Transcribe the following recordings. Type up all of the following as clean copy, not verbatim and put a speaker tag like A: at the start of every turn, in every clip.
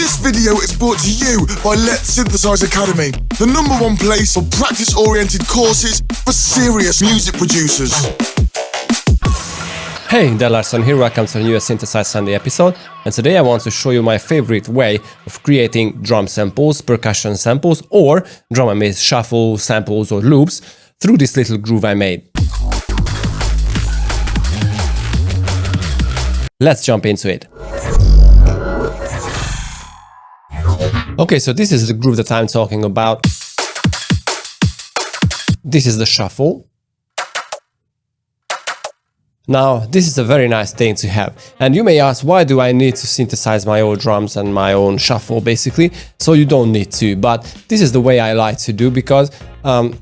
A: This video is brought to you by Letsynthesize Academy, the #1 place for practice-oriented courses for serious music producers.
B: Hey, Larson here, welcome to the newest Synthesize Sunday episode, and today I want to show you my favorite way of creating drum samples, percussion samples, or drum and bass shuffle samples or loops through this little groove I made. Let's jump into it. Okay, so this is the groove that I'm talking about. This is the shuffle. Now, this is a very nice thing to have. And you may ask, why do I need to synthesize my own drums and my own shuffle, basically? So you don't need to, but this is the way I like to do because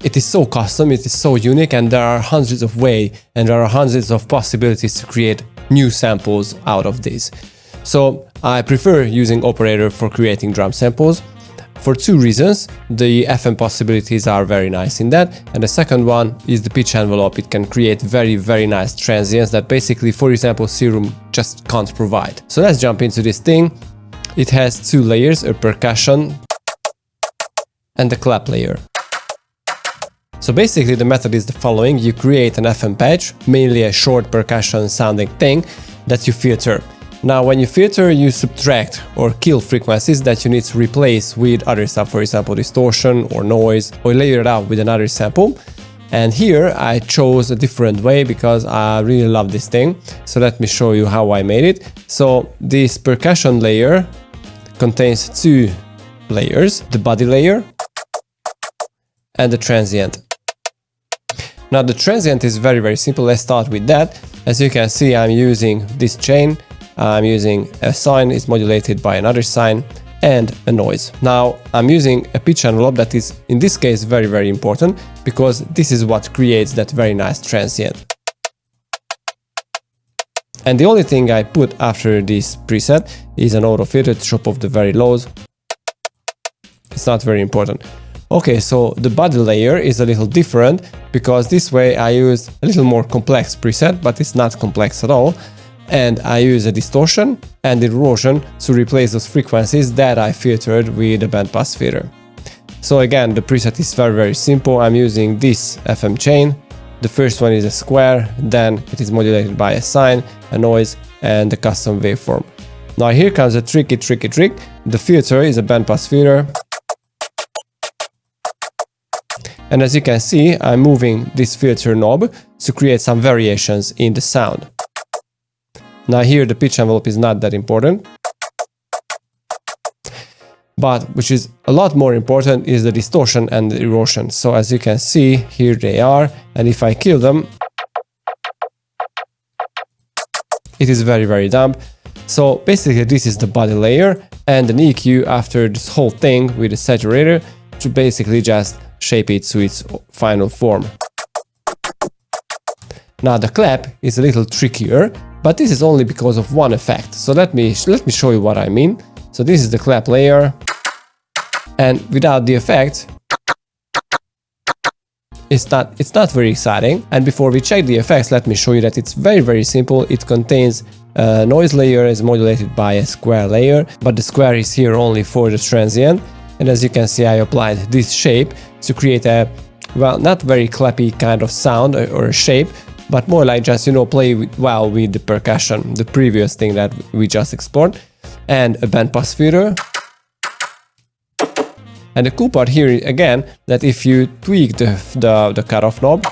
B: it is so custom, it is so unique, and there are hundreds of ways and there are hundreds of possibilities to create new samples out of this. So I prefer using Operator for creating drum samples for two reasons. The FM possibilities are very nice in that, and the second one is the pitch envelope. It can create very nice transients that basically, for example, Serum just can't provide. So let's jump into this thing. It has two layers, a percussion and the clap layer. So basically the method is the following: you create an FM patch, mainly a short percussion sounding thing that you filter. Now, when you filter, you subtract or kill frequencies that you need to replace with other stuff, for example, distortion or noise, or layer it out with another sample. And here I chose a different way because I really love this thing. So let me show you how I made it. So this percussion layer contains two layers, the body layer and the transient. Now, the transient is very simple. Let's start with that. As you can see, I'm using this chain. I'm using a sine is modulated by another sine and a noise. Now I'm using a pitch envelope that is in this case very important because this is what creates that very nice transient. And the only thing I put after this preset is an auto filter to chop off the very lows. It's not very important. Okay, so the body layer is a little different because this way I use a little more complex preset, but it's not complex at all. And I use a distortion and erosion to replace those frequencies that I filtered with the Bandpass Filter. So again, the preset is very simple. I'm using this FM chain. The first one is a square, then it is modulated by a sine, a noise, and a custom waveform. Now here comes a tricky trick. The filter is a Bandpass Filter. And as you can see, I'm moving this filter knob to create some variations in the sound. Now here the pitch envelope is not that important, but which is a lot more important is the distortion and the erosion. So as you can see, here they are, and if I kill them, it is very damp. So basically this is the body layer and an EQ after this whole thing with a saturator to basically just shape it to its final form. Now the clap is a little trickier, but this is only because of one effect. So let me show you what I mean. So this is the clap layer, and without the effect, it's not very exciting. And before we check the effects, let me show you that it's very simple. It contains a noise layer is modulated by a square layer, but the square is here only for the transient. And as you can see, I applied this shape to create a, well, not very clappy kind of sound or a shape, but more like just, play well with the percussion, the previous thing that we just explored, and a Bandpass Filter. And the cool part here again, that if you tweak the cutoff knob,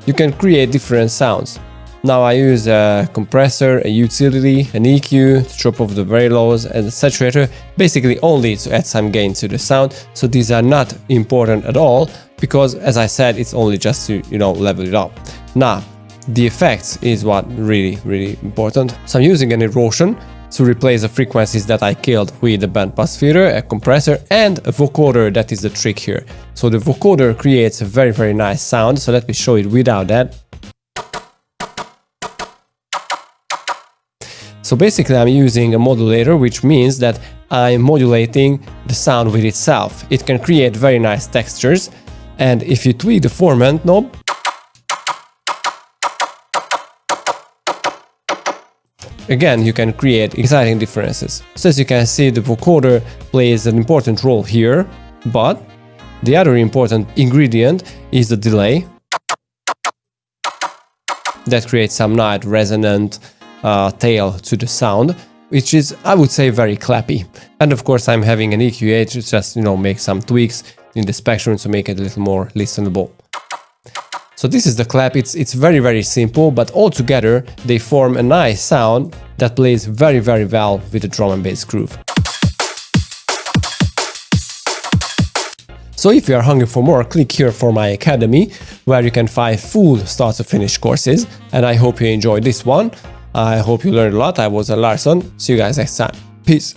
B: you can create different sounds. Now I use a compressor, a utility, an EQ to chop off the very lows, and a saturator, basically only to add some gain to the sound. So these are not important at all because, as I said, it's only just to, level it up. Now, the effects is what really important. So I'm using an erosion to replace the frequencies that I killed with the Bandpass Filter, a compressor, and a vocoder. That is the trick here. So the vocoder creates a very nice sound. So let me show it without that. So basically I'm using a modulator, which means that I'm modulating the sound with itself. It can create very nice textures, and if you tweak the formant knob, again, you can create exciting differences. So as you can see, the vocoder plays an important role here, but the other important ingredient is the delay that creates some nice resonant tail to the sound, which is, I would say, very clappy. And of course, I'm having an EQ8 to just, make some tweaks in the spectrum to make it a little more listenable. So this is the clap. It's very, very simple, but all together they form a nice sound that plays very, very well with the drum and bass groove. So if you are hungry for more, click here for my academy, where you can find full start to finish courses. And I hope you enjoyed this one. I hope you learned a lot. I was Larson. See you guys next time. Peace.